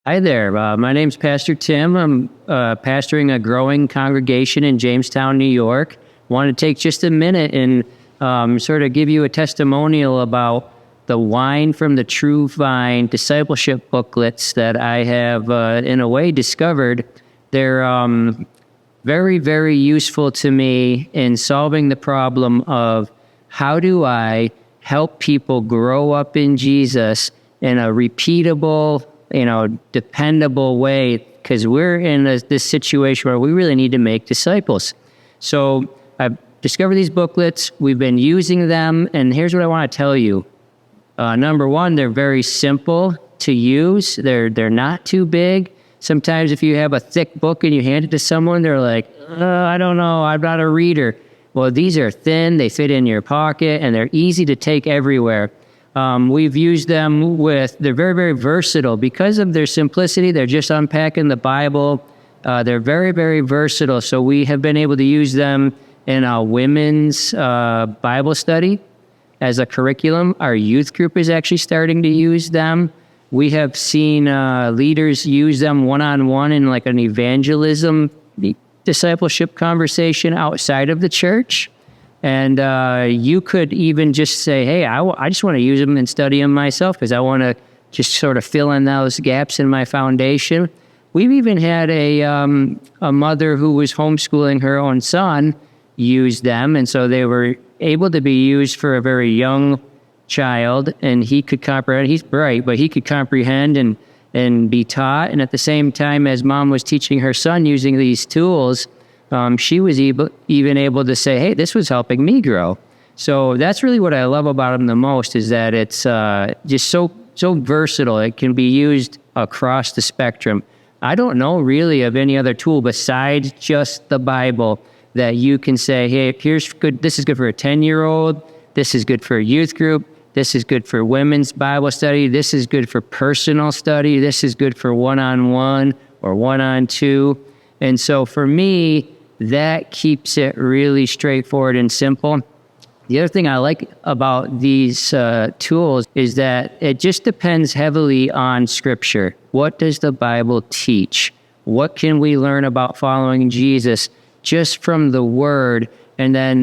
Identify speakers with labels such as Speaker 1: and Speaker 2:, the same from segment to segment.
Speaker 1: Hi there. My name's Pastor Tim. I'm pastoring a growing congregation in Jamestown, New York. Want to take just a minute and sort of give you a testimonial about the Wine from the True Vine discipleship booklets that I have, in a way, discovered. They're very, very useful to me in solving the problem of how do I help people grow up in Jesus in a repeatable, dependable way, because we're in this situation where we really need to make disciples. So I've discovered these booklets. We've been using them, and here's what I want to tell you. Number one, they're very simple to use. They're not too big. Sometimes if you have a thick book and you hand it to someone, they're like, I don't know, I'm not a reader. Well, these are thin, they fit in your pocket, and they're easy to take everywhere. We've used them they're very, very versatile. Because of their simplicity, they're just unpacking the Bible. They're very, very versatile. So we have been able to use them in our women's Bible study as a curriculum. Our youth group is actually starting to use them. We have seen leaders use them one-on-one in like an evangelism discipleship conversation outside of the church. And you could even just say, hey, I just want to use them and study them myself because I want to just sort of fill in those gaps in my foundation. We've even had a mother who was homeschooling her own son use them. And so they were able to be used for a very young child. And he could comprehend. He's bright, but he could comprehend and be taught. And at the same time as mom was teaching her son using these tools, she was even able to say, hey, this was helping me grow. So that's really what I love about them the most, is that it's just so versatile. It can be used across the spectrum. I don't know really of any other tool besides just the Bible that you can say, hey, here's good. This is good for a 10-year-old. This is good for a youth group. This is good for women's Bible study. This is good for personal study. This is good for one-on-one or one-on-two. And so for me, that keeps it really straightforward and simple. The other thing I like about these tools is that it just depends heavily on Scripture. What does the Bible teach? What can we learn about following Jesus just from the Word? And then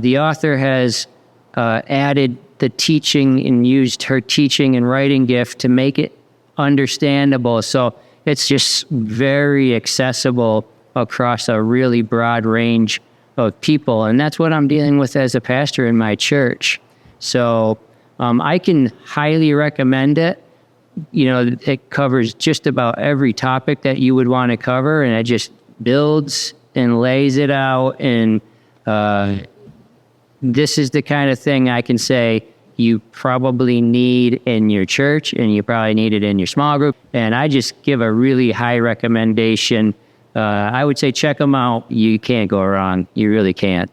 Speaker 1: the author has added the teaching and used her teaching and writing gift to make it understandable. So it's just very accessible across a really broad range of people. And that's what I'm dealing with as a pastor in my church. So I can highly recommend it. It covers just about every topic that you would want to cover, and it just builds and lays it out. And this is the kind of thing I can say you probably need in your church, and you probably need it in your small group. And I just give a really high recommendation. I would say check them out. You can't go wrong. You really can't.